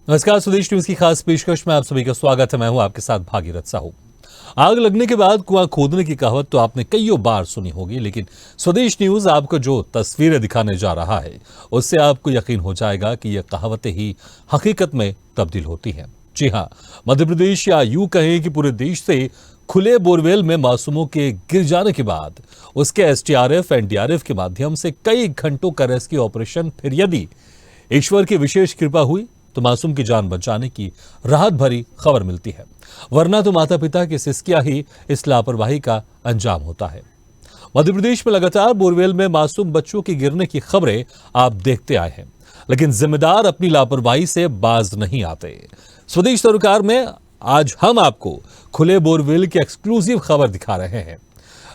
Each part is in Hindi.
नमस्कार, स्वदेश न्यूज की खास पेशकश में आप सभी का स्वागत है। मैं हूं आपके साथ भागीरथ साहू। आग लगने के बाद कुआं खोदने की कहावत तो आपने कईयों बार सुनी होगी, लेकिन स्वदेश न्यूज आपको जो तस्वीरें दिखाने जा रहा है उससे आपको यकीन हो जाएगा कि यह कहावतें ही हकीकत में तब्दील होती हैं। जी हां, मध्य प्रदेश या यूं कहें कि पूरे देश से खुले बोरवेल में मासूमों के गिर जाने के बाद उसके एसडीआरएफ एनडीआरएफ के माध्यम से कई घंटों का रेस्क्यू ऑपरेशन, फिर यदि ईश्वर की विशेष कृपा हुई तो मासूम की जान बचाने की राहत भरी खबर मिलती है, वरना तो माता पिता की सिसकियां ही इस लापरवाही का अंजाम होता है। मध्य प्रदेश में लगातार बोरवेल में मासूम बच्चों की गिरने की खबरें आप देखते आए हैं, लेकिन जिम्मेदार अपनी लापरवाही से बाज नहीं आते। स्वदेश सरकार में आज हम आपको खुले बोरवेल की एक्सक्लूसिव खबर दिखा रहे हैं।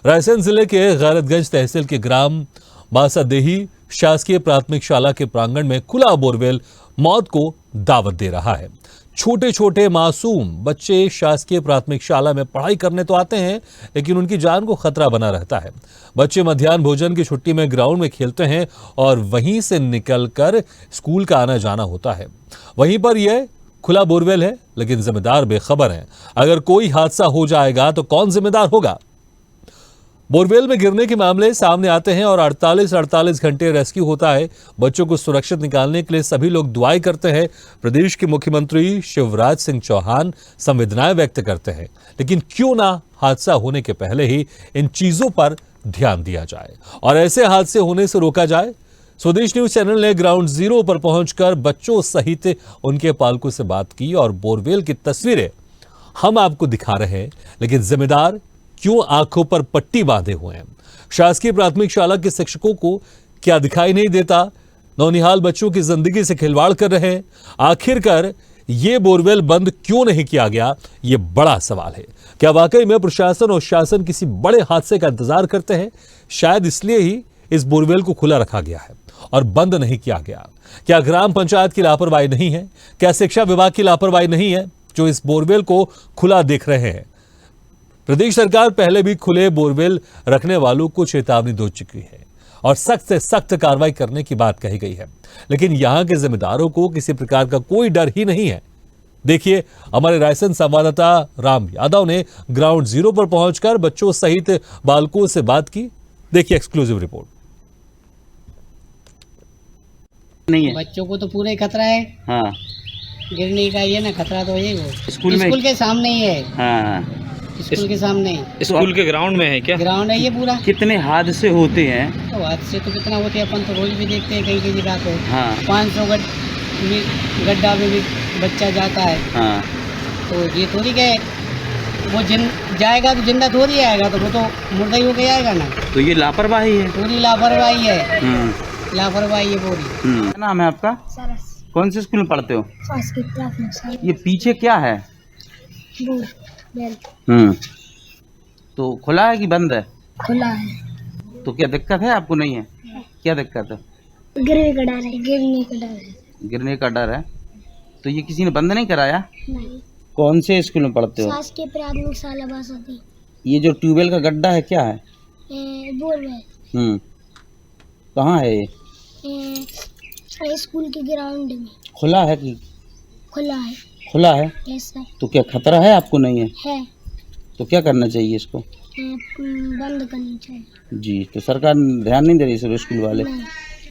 रायसेन जिले के गैरतगंज तहसील के ग्राम बासादेही शासकीय प्राथमिक शाला के प्रांगण में खुला बोरवेल मौत को दावत दे रहा है। छोटे छोटे मासूम बच्चे शासकीय प्राथमिक शाला में पढ़ाई करने तो आते हैं, लेकिन उनकी जान को खतरा बना रहता है। बच्चे मध्याह्न भोजन की छुट्टी में ग्राउंड में खेलते हैं और वहीं से निकलकर स्कूल का आना जाना होता है। वहीं पर यह खुला बोरवेल है, लेकिन जिम्मेदार बेखबर हैं। अगर कोई हादसा हो जाएगा तो कौन जिम्मेदार होगा? बोरवेल में गिरने के मामले सामने आते हैं और 48 घंटे रेस्क्यू होता है। बच्चों को सुरक्षित निकालने के लिए सभी लोग दुआएं करते हैं। प्रदेश के मुख्यमंत्री शिवराज सिंह चौहान संवेदनाएं व्यक्त करते हैं, लेकिन क्यों ना हादसा होने के पहले ही इन चीजों पर ध्यान दिया जाए और ऐसे हादसे होने से रोका जाए। स्वदेश न्यूज चैनल ने ग्राउंड जीरो पर पहुंचकर बच्चों सहित उनके पालकों से बात की और बोरवेल की तस्वीरें हम आपको दिखा रहे हैं, लेकिन जिम्मेदार क्यों आंखों पर पट्टी बांधे हुए हैं? शासकीय प्राथमिक शाला के शिक्षकों को क्या दिखाई नहीं देता? नौनिहाल बच्चों की जिंदगी से खिलवाड़ कर रहे हैं। आखिरकार ये बोरवेल बंद क्यों नहीं किया गया, ये बड़ा सवाल है। क्या वाकई में प्रशासन और शासन किसी बड़े हादसे का इंतजार करते हैं? शायद इसलिए ही इस बोरवेल को खुला रखा गया है और बंद नहीं किया गया। क्या ग्राम पंचायत की लापरवाही नहीं है? क्या शिक्षा विभाग की लापरवाही नहीं है जो इस बोरवेल को खुला देख रहे हैं? प्रदेश सरकार पहले भी खुले बोरवेल रखने वालों को चेतावनी दे चुकी है और सख्त से सख्त कार्रवाई करने की बात कही गई है, लेकिन यहां के जिम्मेदारों को किसी प्रकार का कोई डर ही नहीं है। देखिए, हमारे रायसेन संवाददाता राम यादव ने ग्राउंड जीरो पर पहुंचकर बच्चों सहित बालकों से बात की। देखिए एक्सक्लूसिव रिपोर्ट। नहीं है बच्चों को तो पूरा ही खतरा है। हाँ, गिरने का ये ना खतरा तो है। वो स्कूल के सामने ही है। हाँ, स्कूल के सामने ही। स्कूल के ग्राउंड में है क्या? ग्राउंड है ये पूरा। कितने हादसे होते हैं? तो हादसे तो कितना होते हैं, अपन तो रोज भी देखते हैं कहीं कहीं जगह पे। हाँ 500 गड्ढा में भी बच्चा जाता है। हाँ, तो ये थोड़ी के वो जाएगा तो जिंदा थोड़ी आएगा, तो वो तो मुर्दा ही होके आएगा ना। तो ये लापरवाही है, पूरी लापरवाही है। लापरवाही है पूरी। क्या नाम है आपका? सरस। कौन से स्कूल में पढ़ते हो? शासकीय प्राथमिक शाला। ये पीछे क्या है? बोरवेल तो खुला है कि बंद है? खुला है। तो क्या दिक्कत है आपको? नहीं है? क्या दिक्कत है? गिरने का डर है। गिरने का डर है। गिरने का डर है। तो ये किसी ने बंद नहीं कराया? नहीं। कौन से स्कूल में पढ़ते हो? शासकीय प्राथमिक शाला बासादी। ये जो ट्यूबवेल का गड्ढा है क्या है? बोरवेल। कहाँ है ये? स्कूल के ग्राउंड में। खुला है कि? खुला है। खुला है। Yes sir. तो क्या खतरा है आपको? नहीं है? है। तो क्या करना चाहिए इसको? बंद करनी चाहिए। जी, तो सरकार ध्यान नहीं दे रही सर स्कूल वाले? नहीं।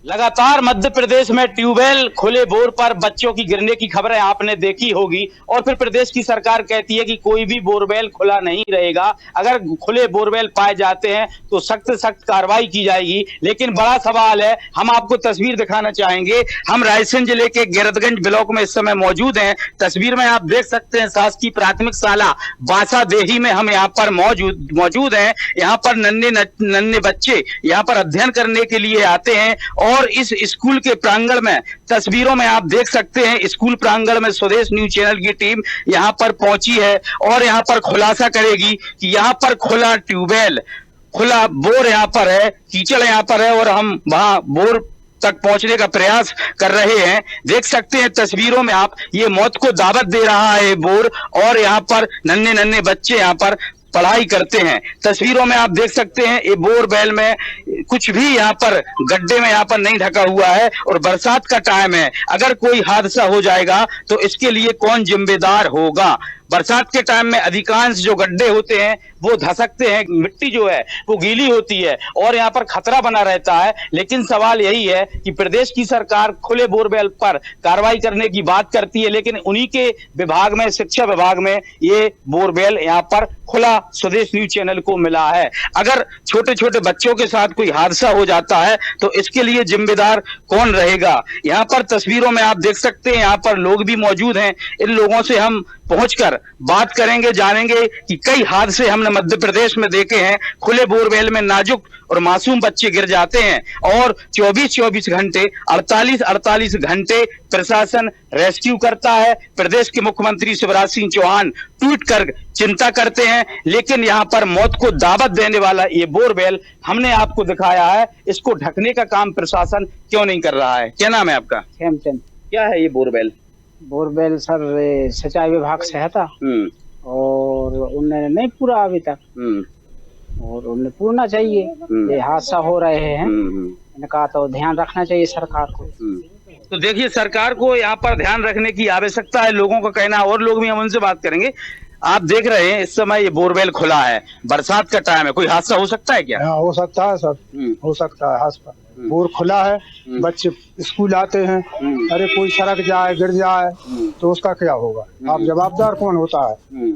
लगातार मध्य प्रदेश में ट्यूबवेल खुले बोर पर बच्चों की गिरने की खबरें आपने देखी होगी और फिर प्रदेश की सरकार कहती है कि कोई भी बोरवेल खुला नहीं रहेगा। अगर खुले बोरवेल पाए जाते हैं तो सख्त सख्त कार्रवाई की जाएगी। लेकिन बड़ा सवाल है, हम आपको तस्वीर दिखाना चाहेंगे। हम रायसेन जिले के गैरतगंज ब्लॉक में इस समय मौजूद हैं। तस्वीर में आप देख सकते हैं शासकीय प्राथमिक शाला बासादेही में हम यहाँ पर मौजूद हैं। यहाँ पर नन्हे बच्चे यहाँ पर अध्ययन करने के लिए आते हैं और इस स्कूल के प्रांगण में तस्वीरों में आप देख सकते हैं, स्कूल प्रांगण में स्वदेश न्यूज चैनल की टीम यहां पर पहुंची है और यहां पर खुलासा करेगी कि यहां पर खुला ट्यूबवेल, खुला बोर यहां पर है, कीचड़ यहां पर है और हम वहां बोर तक पहुंचने का प्रयास कर रहे हैं। देख सकते हैं तस्वीरों में आप, ये मौत को दावत दे रहा है बोर और यहाँ पर नन्हे बच्चे यहाँ पर पढ़ाई करते हैं। तस्वीरों में आप देख सकते हैं ये बोरवेल में कुछ भी यहाँ पर गड्ढे में यहाँ पर नहीं ढका हुआ है और बरसात का टाइम है। अगर कोई हादसा हो जाएगा तो इसके लिए कौन जिम्मेदार होगा? बरसात के टाइम में अधिकांश जो गड्ढे होते हैं वो धसकते हैं, मिट्टी जो है वो गीली होती है और यहाँ पर खतरा बना रहता है। लेकिन सवाल यही है कि प्रदेश की सरकार खुले बोरवेल पर कार्रवाई करने की बात करती है, लेकिन उन्हीं के विभाग में, शिक्षा विभाग में ये बोरवेल यहाँ पर खुला स्वदेश न्यूज चैनल को मिला है। अगर छोटे छोटे बच्चों के साथ कोई हादसा हो जाता है तो इसके लिए जिम्मेदार कौन रहेगा? यहाँ पर तस्वीरों में आप देख सकते हैं, यहाँ पर लोग भी मौजूद हैं। इन लोगों से हम पहुंचकर बात करेंगे, जानेंगे कि कई हादसे हमने मध्य प्रदेश में देखे हैं। खुले बोरवेल में नाजुक और मासूम बच्चे गिर जाते हैं और 24-24 घंटे, 48-48 घंटे प्रशासन रेस्क्यू करता है। प्रदेश के मुख्यमंत्री शिवराज सिंह चौहान ट्वीट कर चिंता करते हैं, लेकिन यहाँ पर मौत को दावत देने वाला ये बोरवेल हमने आपको दिखाया है। इसको ढकने का काम प्रशासन क्यों नहीं कर रहा है? क्या नाम है आपका? हेमचंद। क्या है ये बोरवेल? बोरवेल सर सिंचाई विभाग से है था और उन्होंने नहीं पूरा अभी तक, और उन्हें पूरना चाहिए। ये हादसा हो रहे हैं, मैंने कहा तो ध्यान रखना चाहिए सरकार को। तो देखिए, सरकार को यहाँ पर ध्यान रखने की आवश्यकता है, लोगों का कहना है। और लोग भी हम उनसे बात करेंगे। आप देख रहे हैं इस समय ये बोरवेल खुला है, बरसात का टाइम है, कोई हादसा हो सकता है क्या? हाँ, हो सकता है सर, हो सकता है हादसा। बोर खुला है, बच्चे स्कूल आते हैं, अरे कोई सड़क जाए, गिर जाए तो उसका क्या होगा? आप जवाबदार कौन होता है?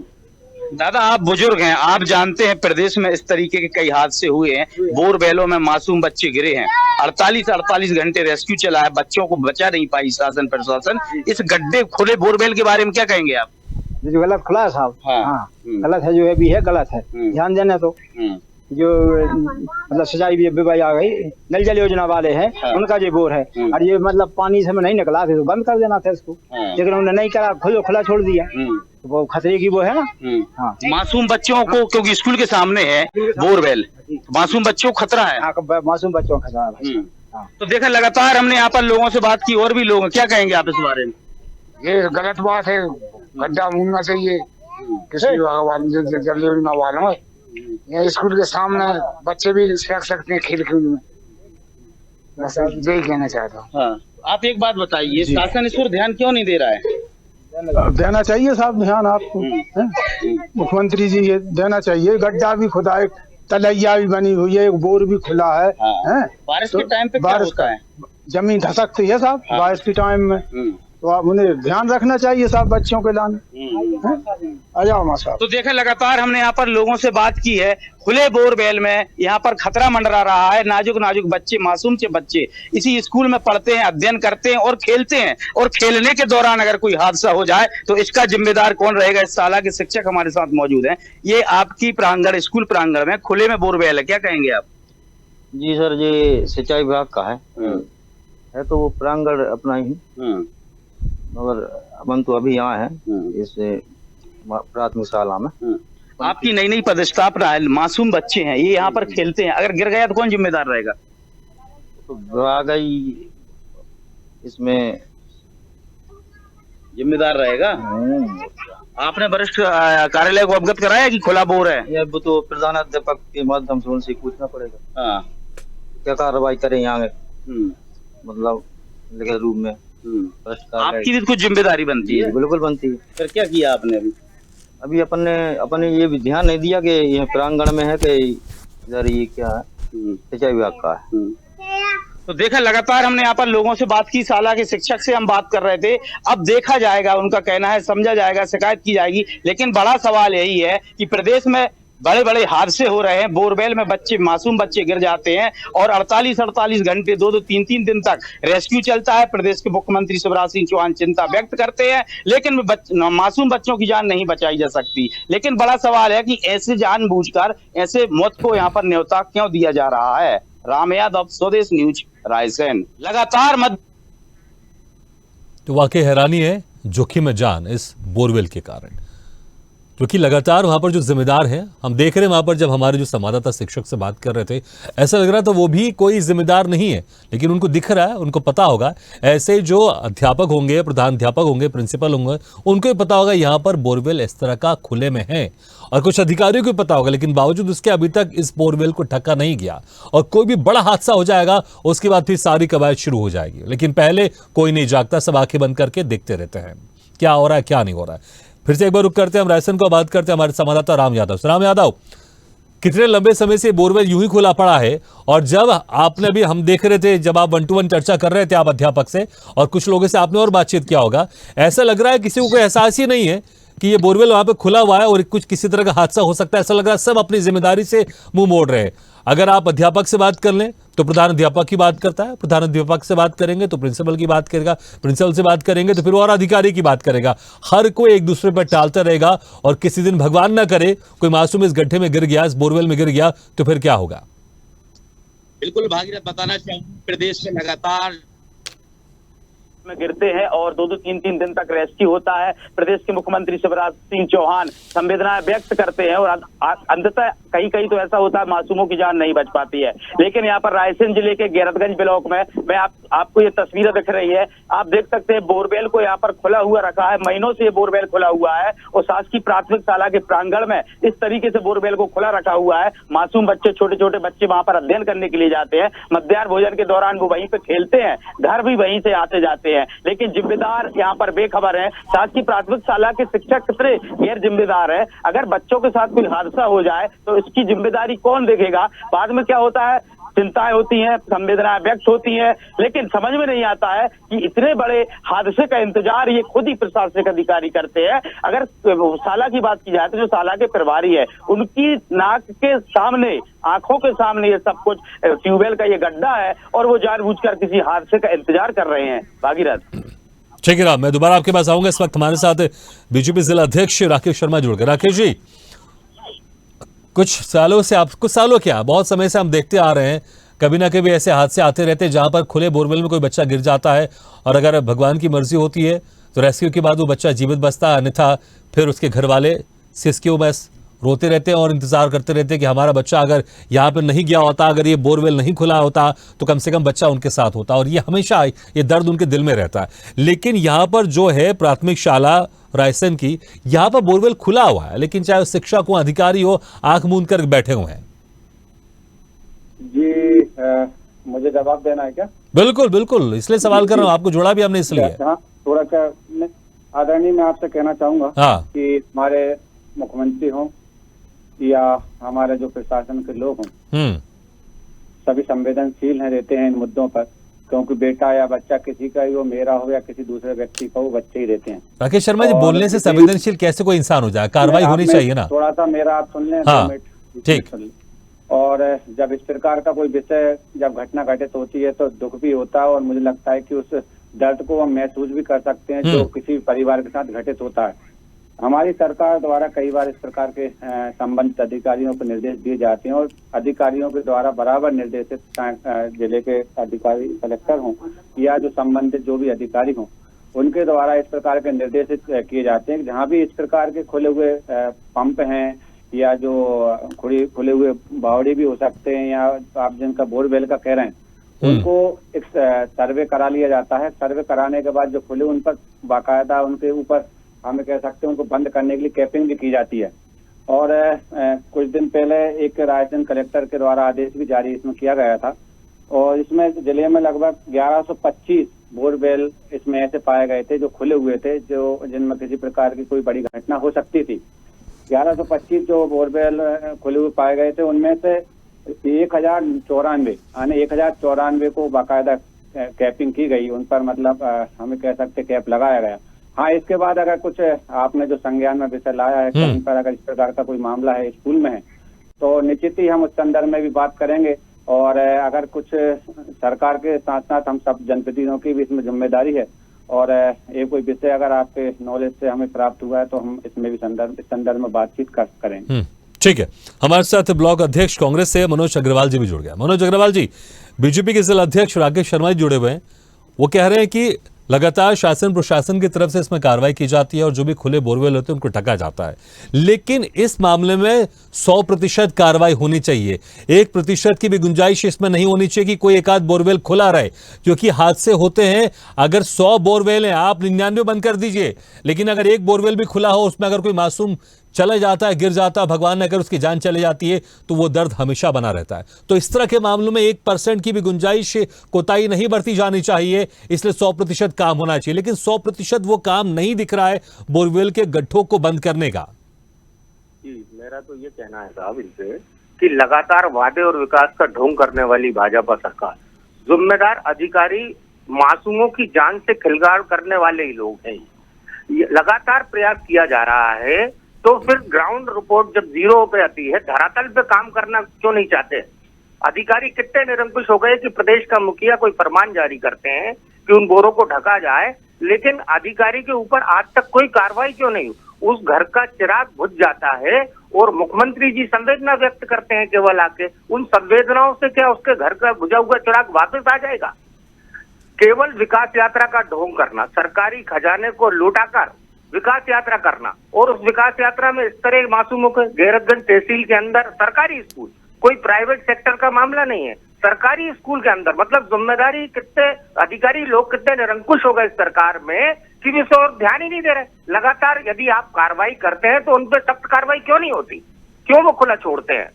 दादा, आप बुजुर्ग हैं, आप जानते हैं प्रदेश में इस तरीके के कई हादसे हुए हैं। बोरवेलों में मासूम बच्चे गिरे हैं, 48-48 घंटे रेस्क्यू चला है, बच्चों को बचा नहीं पाई शासन प्रशासन। इस गड्ढे खुले बोरवेल के बारे में क्या कहेंगे आप? जो गलत खुला है साहब, हाँ, गलत है, जो है भी है गलत है, ध्यान देना। तो जो मतलब सिंचाई विभाग आ गई, नल जल योजना वाले हैं, उनका जो बोर है, और ये मतलब पानी से नहीं निकला थे तो बंद कर देना था इसको, लेकिन उन्होंने नहीं करा, खुला छोड़ दिया। तो वो खतरे की वो है ना। हाँ, मासूम बच्चों को, क्योंकि स्कूल के सामने है बोरवेल, मासूम बच्चों को खतरा है। हाँ, मासूम बच्चों का खतरा है भाई। हाँ। तो देखा, लगातार हमने यहाँ पर लोगों से बात की, और भी लोग, क्या कहेंगे आप इस बारे में? ये गलत बात है, गड्ढा मूड़ना चाहिए किसी जल योजना वालों। यहाँ स्कूल के सामने बच्चे भी फेंक सकते हैं खेल में, बस यही कहना चाहता हूँ। हाँ, आप एक बात बताइए, शासन इस पर ध्यान क्यों नहीं दे रहा है? देना चाहिए साहब ध्यान आपको, मुख्यमंत्री जी, ये देना चाहिए। गड्ढा भी खुदा है, तलैया भी बनी हुई है, एक बोर भी खुला है। बारिश के टाइम पे क्या होता है? जमीन धसकती है साहब बारिश के टाइम में, तो आप उन्हें ध्यान रखना चाहिए साहब बच्चों के लाने। आ जाओ माँ साहब। तो देखा, लगातार हमने यहाँ पर लोगों से बात की है। खुले बोरवेल में यहाँ पर खतरा मंडरा रहा है। नाजुक नाजुक बच्चे, मासूम से बच्चे इसी स्कूल में पढ़ते हैं, अध्ययन करते हैं और खेलते हैं, और खेलने के दौरान अगर कोई हादसा हो जाए तो इसका जिम्मेदार कौन रहेगा? इस शाला के शिक्षक हमारे साथ मौजूद हैं। ये आपकी प्रांगण, स्कूल प्रांगण में खुले में बोरवेल है, क्या कहेंगे आप? जी सर, ये सिंचाई विभाग का है तो वो प्रांगण अपना ही, मगर अपन तो अभी यहाँ है इस प्राथमिक शाला में। आपकी नई नई पदस्थापना है, मासूम बच्चे हैं, ये यहाँ पर खेलते हैं, अगर गिर गया तो कौन जिम्मेदार रहेगा? तो आ गई इसमें जिम्मेदार रहेगा। आपने वरिष्ठ कार्यालय को अवगत कराया कि खुला बोर है? ये वो तो प्रधानाध्यापक के माध्यम से उनसे पूछना पड़ेगा। हाँ, क्या कार्रवाई करें यहाँ में, मतलब लिखित रूप में। आपकी भी कुछ जिम्मेदारी बनती है? बिल्कुल बनती है। फिर क्या किया आपने अभी अपने ये भी ध्यान नहीं दिया कि ये प्रांगण में है कि इधर ये क्या है, सिंचाई विभाग का है। तो देखा, लगातार हमने यहाँ पर लोगों से बात की, शाला के शिक्षक से हम बात कर रहे थे। अब देखा जाएगा, उनका कहना है समझा जाएगा, शिकायत की जाएगी, लेकिन बड़ा सवाल यही है कि प्रदेश में बड़े बड़े हादसे हो रहे हैं। बोरवेल में बच्चे, मासूम बच्चे गिर जाते हैं और 48-48 घंटे, 2-2, 3-3 दिन तक रेस्क्यू चलता है। प्रदेश के मुख्यमंत्री शिवराज सिंह चौहान चिंता व्यक्त करते हैं, लेकिन मासूम बच्चों की जान नहीं बचाई जा सकती। लेकिन बड़ा सवाल है कि ऐसे जानबूझकर ऐसे मौत को यहाँ पर न्योता क्यों दिया जा रहा है? राम यादव, स्वदेश न्यूज, रायसेन। लगातार तो वाकई हैरानी है, जोखिम जान इस बोरवेल के कारण। क्योंकि लगातार वहां पर जो जिम्मेदार हैं, हम देख रहे हैं वहां पर जब हमारे जो संवाददाता शिक्षक से बात कर रहे थे, ऐसा लग रहा था वो भी कोई जिम्मेदार नहीं है, लेकिन उनको दिख रहा है, उनको पता होगा। ऐसे जो अध्यापक होंगे, प्रधानाध्यापक होंगे, प्रिंसिपल होंगे, उनको भी पता होगा यहाँ पर बोरवेल इस तरह का खुले में है, और कुछ अधिकारियों को भी पता होगा, लेकिन बावजूद उसके अभी तक इस बोरवेल को ढका नहीं गया। और कोई भी बड़ा हादसा हो जाएगा, उसके बाद फिर सारी कवायद शुरू हो जाएगी, लेकिन पहले कोई नहीं जागता, सब आंखें बंद करके देखते रहते हैं क्या हो रहा है, क्या नहीं हो रहा है। फिर से एक बार रुक करते हैं, हम रायसेन को बात करते हैं हमारे संवाददाता राम यादव। राम यादव, कितने लंबे समय से बोरवेल यूं ही खुला पड़ा है, और जब आपने भी, हम देख रहे थे जब आप 1-to-1 चर्चा कर रहे थे आप अध्यापक से और कुछ लोगों से आपने और बातचीत किया होगा, ऐसा लग रहा है किसी को कोई एहसास ही नहीं है कि ये बोरवेल वहां पे खुला हुआ है और कुछ किसी तरह का हादसा हो सकता है। ऐसा लग रहा है सब अपनी जिम्मेदारी से मुंह मोड़ रहे हैं। अगर आप अध्यापक से बात कर लें तो प्रधान अध्यापक की बात करता है, प्रधान अध्यापक से बात करेंगे तो प्रिंसिपल की बात करेगा, प्रिंसिपल से बात करेंगे तो फिर और अधिकारी की बात करेगा। हर कोई एक दूसरे पर टालता रहेगा, और किसी दिन भगवान ना करे कोई मासूम इस गड्ढे में गिर गया, इस बोरवेल में गिर गया, तो फिर क्या होगा। बिल्कुल भागीरथ, बताना चाहूंगा प्रदेश में लगातार में गिरते हैं और 2-3 दिन तक रेस्क्यू होता है। प्रदेश के मुख्यमंत्री शिवराज सिंह चौहान संवेदनाएं व्यक्त करते हैं और अंततः कहीं तो ऐसा होता है मासूमों की जान नहीं बच पाती है। लेकिन यहाँ पर रायसेन जिले के गैरतगंज ब्लॉक में मैं आपको ये तस्वीरें दिख रही है, आप देख सकते हैं बोरवेल को यहाँ पर खुला हुआ रखा है, महीनों से ये बोरवेल खुला हुआ है और शासकीय प्राथमिक शाला के प्रांगण में इस तरीके से बोरवेल को खुला रखा हुआ है। मासूम बच्चे, छोटे छोटे बच्चे वहां पर अध्ययन करने के लिए जाते हैं, मध्याह्न भोजन के दौरान वो वहीं पे खेलते हैं, घर भी वहीं से आते जाते हैं, लेकिन जिम्मेदार यहाँ पर बेखबर है। शासकीय प्राथमिक शाला के शिक्षक कितने गैर जिम्मेदार है। अगर बच्चों के साथ कोई हादसा हो जाए तो इसकी जिम्मेदारी कौन देखेगा। बाद में क्या होता है, चिंताएं होती हैं, संवेदनाएं व्यक्त होती हैं, लेकिन समझ में नहीं आता है कि इतने बड़े हादसे का इंतजार ये खुद ही प्रशासनिक अधिकारी करते हैं। अगर शाला की बात की जाए तो जो शाला के प्रभारी है, उनकी नाक के सामने, आंखों के सामने ये सब कुछ, ट्यूबवेल का ये गड्ढा है और वो जानबूझकर किसी हादसे का इंतजार कर रहे हैं। भागीरथ, ठीक है राम, मैं दोबारा आपके पास आऊंगा। इस वक्त हमारे साथ बीजेपी जिला अध्यक्ष राकेश शर्मा जुड़ गए। राकेश जी, कुछ सालों क्या, बहुत समय से हम देखते आ रहे हैं, कभी ना कभी ऐसे हादसे आते रहते हैं जहां पर खुले बोरवेल में कोई बच्चा गिर जाता है, और अगर भगवान की मर्जी होती है तो रेस्क्यू के बाद वो बच्चा जीवित बचता है, अन्यथा फिर उसके घर वाले सिसके बस रोते रहते हैं और इंतजार करते रहते हैं कि हमारा बच्चा अगर यहाँ पर नहीं गया होता, अगर ये बोरवेल नहीं खुला होता तो कम से कम बच्चा उनके साथ होता, और ये हमेशा ये दर्द उनके दिल में रहता है। लेकिन यहाँ पर जो है प्राथमिक शाला रायसेन की, यहाँ पर बोरवेल खुला हुआ है, लेकिन चाहे शिक्षक हो, अधिकारी हो, आंख मूंद कर बैठे हुए हैं। जी मुझे जवाब देना है क्या? बिल्कुल बिल्कुल, इसलिए सवाल कर रहा हूँ, आपको जोड़ा भी हमने इसलिए। हाँ, थोड़ा सा आदरणीय मैं आपसे कहना चाहूंगा कि हमारे मुख्यमंत्री हों या हमारे जो प्रशासन के लोग हों, सभी संवेदनशील हैं, रहते हैं इन मुद्दों पर, क्योंकि बेटा या बच्चा किसी का ही हो, मेरा हो या किसी दूसरे व्यक्ति का हो, बच्चे ही रहते हैं। राकेश शर्मा जी, बोलने से संवेदनशील कैसे कोई इंसान हो जाए, कार्रवाई होनी चाहिए ना। थोड़ा सा मेरा आप सुन लें। हाँ, ठीक। और जब इस प्रकार का कोई विषय, जब घटना घटित होती है तो दुख भी होता है, और मुझे लगता है कि उस दर्द को हम महसूस भी कर सकते हैं जो किसी परिवार के साथ घटित होता है। हमारी सरकार द्वारा कई बार इस प्रकार के संबंधित अधिकारियों को निर्देश दिए जाते हैं, और अधिकारियों के द्वारा बराबर निर्देशित, जिले के अधिकारी कलेक्टर हों या जो संबंधित जो भी अधिकारी हों, उनके द्वारा इस प्रकार के निर्देशित किए जाते हैं। जहाँ भी इस प्रकार के खुले हुए पंप हैं या जो खुले हुए बावड़ी भी हो सकते हैं, या आप जिनका बोरवेल का कह रहे हैं, उनको एक सर्वे करा लिया जाता है। सर्वे कराने के बाद जो खुले, उन पर बाकायदा उनके ऊपर हमें कह सकते हैं उनको बंद करने के लिए कैपिंग भी की जाती है। और कुछ दिन पहले एक रायसेन कलेक्टर के द्वारा आदेश भी जारी इसमें किया गया था, और इसमें जिले में लगभग 1125 बोरवेल इसमें ऐसे पाए गए थे जो खुले हुए थे, जो जिनमें किसी प्रकार की कोई बड़ी घटना हो सकती थी। 1125 जो बोरवेल खुले हुए पाए गए थे, उनमें से 1094 को बाकायदा कैपिंग की गई, उन पर मतलब हमें कह सकते कैप लगाया गया। हाँ, इसके बाद अगर कुछ आपने जो संज्ञान में विषय लाया है, कहीं पर अगर इस प्रकार का कोई मामला है स्कूल में है, तो निश्चित ही हम उस संदर्भ में भी बात करेंगे, और अगर कुछ सरकार के साथ साथ हम सब जनप्रतिनिधियों की भी इसमें जिम्मेदारी है, और ये कोई विषय अगर आपके नॉलेज से हमें प्राप्त हुआ है तो हम इसमें भी संदर्भ में बातचीत करेंगे। ठीक है, हमारे साथ ब्लॉक अध्यक्ष कांग्रेस से मनोज अग्रवाल जी भी जुड़ गया। मनोज अग्रवाल जी, बीजेपी के जिला अध्यक्ष राकेश शर्मा जी जुड़े हुए हैं। वो कह रहे हैं कि लगातार शासन प्रशासन की तरफ से इसमें कार्रवाई की जाती है और जो भी खुले बोरवेल होते हैं उनको ढका जाता है, लेकिन इस मामले में 100% कार्रवाई होनी चाहिए। 1% की भी गुंजाइश इसमें नहीं होनी चाहिए कि कोई एक आध बोरवेल खुला रहे, क्योंकि हादसे होते हैं। अगर 100 बोरवेल हैं, आप 99 बंद कर दीजिए, लेकिन अगर एक बोरवेल भी खुला हो, उसमें अगर कोई मासूम चला जाता है, गिर जाता है, भगवान ने अगर उसकी जान चली जाती है, तो वो दर्द हमेशा बना रहता है। तो इस तरह के मामलों में 1% की भी गुंजाइश, कोताही नहीं बरती जानी चाहिए, इसलिए 100% काम होना चाहिए। लेकिन 100% वो काम नहीं दिख रहा है बोरवेल के गड्ढों को बंद करने का। जी, मेरा तो ये कहना है साहब इनसे कि लगातार वादे और विकास का ढोंग करने वाली भाजपा सरकार, जिम्मेदार अधिकारी मासूमों की जान से खिलवाड़ करने वाले ही लोग हैं। लगातार प्रयास किया जा रहा है, तो फिर ग्राउंड रिपोर्ट जब 0 पे आती है, धरातल पे काम करना क्यों नहीं चाहते? अधिकारी कितने निरंकुश हो गए कि प्रदेश का मुखिया कोई फरमान जारी करते हैं कि उन बोरों को ढका जाए, लेकिन अधिकारी के ऊपर आज तक कोई कार्रवाई क्यों नहीं? उस घर का चिराग बुझ जाता है और मुख्यमंत्री जी संवेदना व्यक्त करते हैं केवल आके, उन संवेदनाओं से क्या उसके घर का बुझा हुआ चिराग वापस आ जाएगा? केवल विकास यात्रा का ढोंग करना, सरकारी खजाने को लुटाकर विकास यात्रा करना, और उस विकास यात्रा में इस तरह मासूमों के गैरतगंज तहसील के अंदर सरकारी स्कूल, कोई प्राइवेट सेक्टर का मामला नहीं है, सरकारी स्कूल के अंदर, मतलब जिम्मेदारी कितने अधिकारी लोग कितने निरंकुश हो गए इस सरकार में कि वे इस और ध्यान ही नहीं दे रहे। लगातार यदि आप कार्रवाई करते हैं तो उन पर सख्त कार्रवाई क्यों नहीं होती? क्यों वो खुला छोड़ते हैं?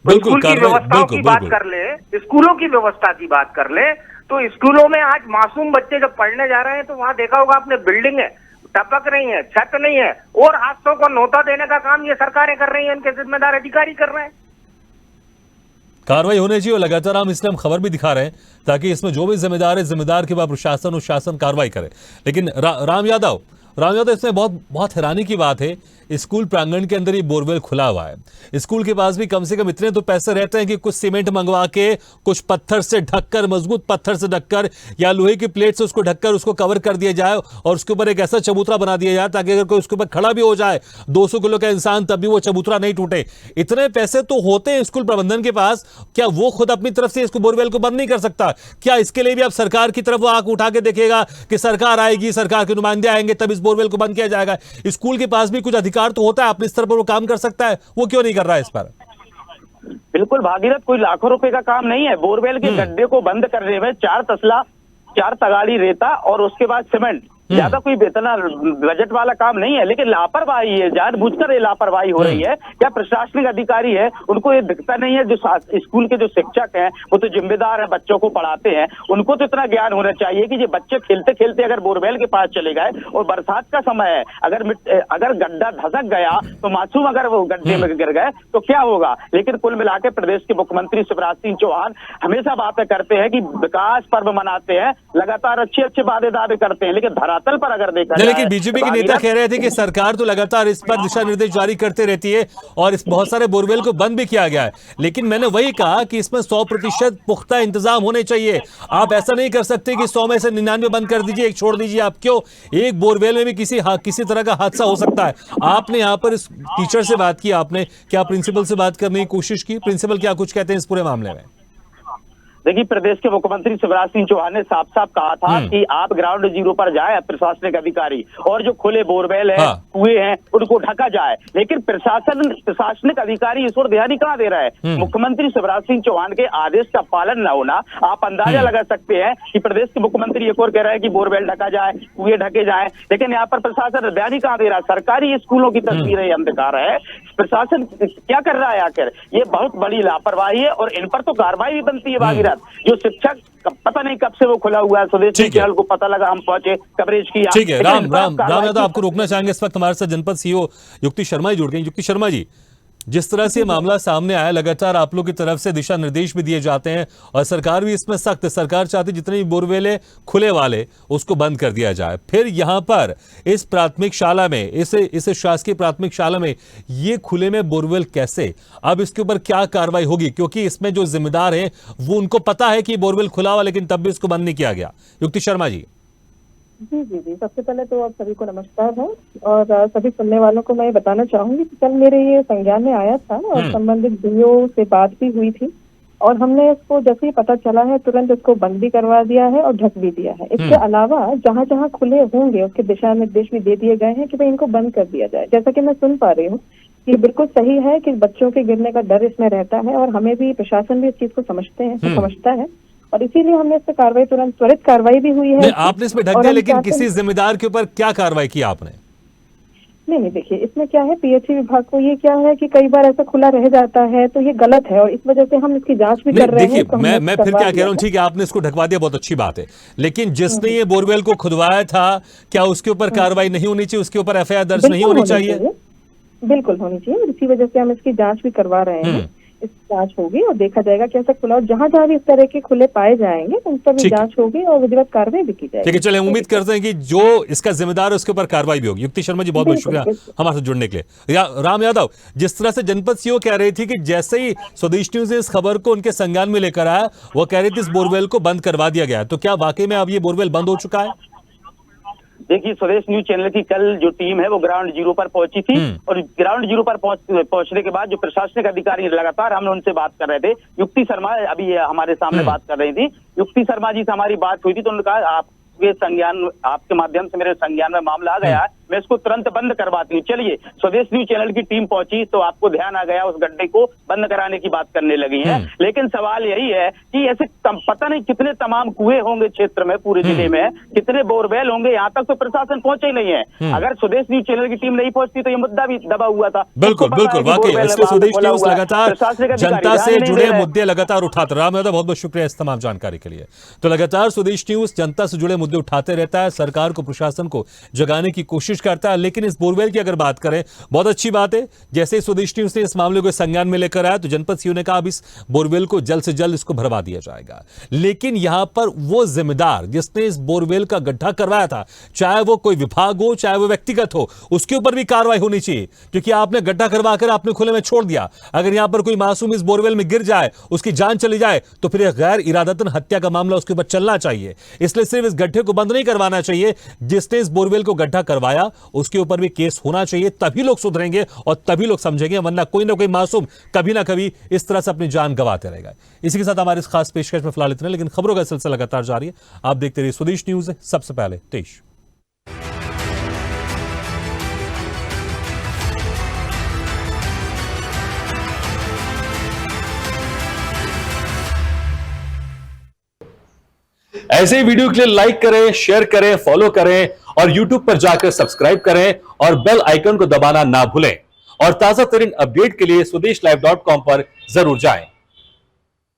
स्कूल की व्यवस्थाओं की बात कर ले, स्कूलों की व्यवस्था की बात कर ले, तो स्कूलों में आज मासूम बच्चे जब पढ़ने जा रहे हैं तो वहां देखा होगा आपने, बिल्डिंग है, टपक नहीं है, छत नहीं है, और हादसों को नोटा देने का काम ये सरकारें कर रही हैं, इनके जिम्मेदार अधिकारी कर रहे हैं। कार्रवाई होनी चाहिए और लगातार हम इसलिए खबर भी दिखा रहे हैं ताकि इसमें जो भी जिम्मेदार है, जिम्मेदार के बाद प्रशासन और शासन कार्रवाई करे। लेकिन राम यादव, इसमें बहुत हैरानी की बात है, स्कूल प्रांगण के अंदर ये बोरवेल खुला हुआ है। स्कूल के पास भी कम से कम इतने तो पैसे रहते हैं कि कुछ सीमेंट मंगवा के, कुछ पत्थर से ढककर, मजबूत पत्थर से ढककर या लोहे की प्लेट से उसको ढककर उसको कवर कर दिया जाए और उसके ऊपर एक ऐसा चबूतरा बना दिया जाए ताकि अगर कोई उसके ऊपर खड़ा भी हो जाए 200 किलो का इंसान, तब भी वो चबूतरा नहीं टूटे। इतने पैसे तो होते हैं स्कूल प्रबंधन के पास, क्या वो खुद अपनी तरफ से इसको बोरवेल को बंद नहीं कर सकता? क्या इसके लिए भी अब सरकार की तरफ वो आंख उठा के देखेगा कि सरकार आएगी, सरकार के नुमाइंदे आएंगे, तब इस बोरवेल को बंद किया जाएगा? स्कूल के पास भी कुछ अधिकार तो होता है, अपनी स्तर पर वो काम कर सकता है, वो क्यों नहीं कर रहा है इस पर? बिल्कुल भागीरथ, कोई लाखों रुपए का काम नहीं है। बोरवेल के गड्ढे को बंद करने में 4 तसला, 4 तगाड़ी रेता और उसके बाद सीमेंट, ज्यादा कोई इतना बजट वाला काम नहीं है, लेकिन लापरवाही है, जानबूझकर ये लापरवाही हो रही है। क्या प्रशासनिक अधिकारी है, उनको ये दिखता नहीं है? जो स्कूल के जो शिक्षक हैं वो तो जिम्मेदार है, बच्चों को पढ़ाते हैं, उनको तो इतना ज्ञान होना चाहिए कि ये बच्चे खेलते खेलते अगर बोरवेल के पास चले गए और बरसात का समय है, अगर गड्ढा धसक गया तो मासूम अगर वो गड्ढे में गिर गए तो क्या होगा? लेकिन कुल मिलाकर प्रदेश के मुख्यमंत्री शिवराज सिंह चौहान हमेशा बातें करते हैं कि विकास पर्व मनाते हैं, लगातार अच्छे अच्छे वादे दावे करते हैं, लेकिन धरातल पर अगर देखा जाए, लेकिन बीजेपी के नेता कह रहे थे कि सरकार तो लगातार इस पर दिशा निर्देश जारी करते रहती है और इस बहुत सारे बोरवेल को बंद भी किया गया है। लेकिन मैंने वही कहा कि इसमें 100% पुख्ता इंतजाम होने चाहिए। आप ऐसा नहीं कर सकते कि 100 में से 99 बंद कर दीजिए, एक छोड़ दीजिए। आप क्यों? एक बोरवेल में भी किसी तरह का हादसा हो सकता है। आपने यहाँ पर इस टीचर से बात की, आपने क्या प्रिंसिपल से बात करने की कोशिश की? प्रिंसिपल क्या कुछ कहते हैं इस पूरे मामले में? देखिए, प्रदेश के मुख्यमंत्री शिवराज सिंह चौहान ने साफ साफ कहा था कि आप ग्राउंड जीरो पर जाए प्रशासनिक अधिकारी, और जो खुले बोरवेल है, कुएं हैं, उनको ढका जाए। लेकिन प्रशासनिक अधिकारी इस ओर ध्यान ही कहाँ दे रहा है? मुख्यमंत्री शिवराज सिंह चौहान के आदेश का पालन न होना, आप अंदाजा लगा सकते हैं कि प्रदेश के मुख्यमंत्री एक और कह रहे हैं कि बोरवेल ढका जाए, कुएं ढके जाए, लेकिन यहाँ पर प्रशासन ध्यान ही कहाँ दे रहा है? सरकारी स्कूलों की तस्वीरें हम दिखा रहे हैं, प्रशासन क्या कर रहा है आखिर? ये बहुत बड़ी लापरवाही है और इन पर तो कार्रवाई भी बनती है भागीरथ। जो शिक्षक पता नहीं कब से वो खुला हुआ है, स्वदेशी चैनल को पता लगा, हम पहुंचे, कवरेज किया। ठीक है, राम यादव आपको रोकना चाहेंगे। इस वक्त हमारे साथ जनपद सीईओ युक्ति शर्मा जी जुड़ गए। युक्ति शर्मा जी, जिस तरह से मामला सामने आया, लगातार आप लोग की तरफ से दिशा निर्देश भी दिए जाते हैं और सरकार भी इसमें सख्त, सरकार चाहती जितने भी बोरवेल है खुले वाले उसको बंद कर दिया जाए। फिर यहाँ पर इस प्राथमिक शाला में, इस शासकीय प्राथमिक शाला में ये खुले में बोरवेल कैसे? अब इसके ऊपर क्या कार्रवाई होगी? क्योंकि इसमें जो जिम्मेदार है वो, उनको पता है कि बोरवेल खुला हुआ, लेकिन तब भी इसको बंद नहीं किया गया। युक्ति शर्मा जी। जी, सबसे पहले तो आप सभी को नमस्कार है, और सभी सुनने वालों को मैं बताना चाहूंगी कि कल मेरे ये संज्ञान में आया था और संबंधित डीओ से बात भी हुई थी और हमने इसको जैसे ही पता चला है तुरंत इसको बंद भी करवा दिया है और ढक भी दिया है। इसके अलावा जहाँ जहाँ खुले होंगे उसके दिशा निर्देश भी दे दिए गए हैं कि भाई इनको बंद कर दिया जाए। जैसा कि मैं सुन पा रही हूँ कि बिल्कुल सही है कि बच्चों के गिरने का डर इसमें रहता है और हमें भी, प्रशासन भी इस चीज को समझता है और इसीलिए हमने इस पर कार्रवाई त्वरित कार्रवाई भी हुई है। आपने इसमें ढक दिया, लेकिन किसी जिम्मेदार के ऊपर क्या कार्रवाई की आपने? नहीं, देखिए इसमें क्या है, पीएचई विभाग को ये क्या है कि कई बार ऐसा खुला रह जाता है तो ये गलत है और इस वजह से हम इसकी जांच भी कर रहे हैं। देखिए मैं फिर क्या कह रहा हूँ, ठीक है आपने इसको ढकवा दिया, बहुत अच्छी बात है, लेकिन जिसने ये बोरवेल को खुदवाया था क्या उसके ऊपर कार्रवाई नहीं होनी चाहिए? उसके ऊपर एफआईआर दर्ज नहीं होनी चाहिए? बिल्कुल होनी चाहिए। इसी वजह से हम इसकी जांच भी करवा रहे हैं। इसकी जांच होगी और देखा जाएगा कैसा खुला, और जहां जहां भी इस तरह के खुले पाए जाएंगे उन पर भी जांच होगी और विधिवत कार्रवाई भी की जाएगी। ठीक है, चले उम्मीद करते हैं कि जो इसका जिम्मेदार है उसके ऊपर कार्रवाई भी होगी। युक्ति शर्मा जी बहुत बहुत शुक्रिया हमारे साथ जुड़ने के लिए। राम यादव, जिस तरह से जनपद सीओ कह रही थी कि जैसे ही स्वदेश न्यूज इस खबर को उनके संज्ञान में लेकर आया, वो कह रही थी इस बोरवेल को बंद करवा दिया गया, तो क्या वाकई में अब ये बोरवेल बंद हो चुका है? देखिए, स्वदेश न्यूज चैनल की कल जो टीम है वो ग्राउंड जीरो पर पहुंची थी और ग्राउंड जीरो पर पहुंचने के बाद जो प्रशासनिक अधिकारी लगातार हम उनसे बात कर रहे थे। युक्ति शर्मा अभी हमारे सामने बात कर रही थी। युक्ति शर्मा जी से हमारी बात हुई थी तो उन्होंने कहा आपके संज्ञान, आपके माध्यम से मेरे संज्ञान में मामला आ गया है, मैं इसको तुरंत बंद करवाती हूँ। चलिए, स्वदेश न्यूज चैनल की टीम पहुंची तो आपको ध्यान आ गया, उस गड्ढे को बंद कराने की बात करने लगी है। लेकिन सवाल यही है कि ऐसे पता नहीं कितने तमाम कुएं होंगे क्षेत्र में, पूरे जिले में कितने बोरवेल होंगे, यहाँ तक तो प्रशासन पहुंचे ही नहीं है। अगर स्वदेश न्यूज चैनल की टीम नहीं पहुंचती तो ये मुद्दा भी दबा हुआ था। बिल्कुल बिल्कुल, वाकई इसलिए स्वदेश न्यूज लगातार जनता से जुड़े मुद्दे लगातार उठाते। राम यादव बहुत बहुत शुक्रिया इस तमाम जानकारी के लिए। तो लगातार स्वदेश न्यूज जनता से जुड़े मुद्दे उठाते रहता है, सरकार को, प्रशासन को जगाने की कोशिश करता है। लेकिन इस बोरवेल की अगर बात करें, बहुत अच्छी बात है, जैसे स्वदेश न्यूज ने इस मामले को संज्ञान में लेकर आया तो जनपद सीओ ने कहा अब इस बोरवेल को जल्द से जल्द इसको भरवा दिया जाएगा। लेकिन यहां पर वो जिम्मेदार जिसने इस बोरवेल का गड्ढा करवाया था, चाहे वो कोई विभाग हो चाहे वो व्यक्तिगत हो, उसके ऊपर भी कार्रवाई होनी चाहिए, क्योंकि आपने गड्ढा करवाकर आपने खुले में छोड़ दिया। अगर यहां पर कोई मासूम इस बोरवेल में गिर जाए, उसकी जान चली जाए, तो फिर गैर इरादतन हत्या का मामला उसके ऊपर चलना चाहिए। इसलिए सिर्फ इस गड्ढे को बंद नहीं करवाना चाहिए, जिसने इस बोरवेल को गड्ढा करवाया उसके ऊपर भी केस होना चाहिए, तभी लोग सुधरेंगे और तभी लोग समझेंगे, वरना कोई ना कोई मासूम कभी ना कभी इस तरह से अपनी जान गंवाते रहेगा। इसी के साथ हमारे इस खास पेशकश में फिलहाल इतना, लेकिन खबरों का सिलसिला लगातार जारी है। आप देखते रहिए स्वदेश न्यूज, सबसे पहले देश। ऐसे ही वीडियो के लिए लाइक करें, शेयर करें, फॉलो करें और YouTube पर जाकर सब्सक्राइब करें और बेल आइकन को दबाना ना भूलें। और ताजा तरीन अपडेट के लिए स्वदेशलाइव.com पर जरूर जाएं।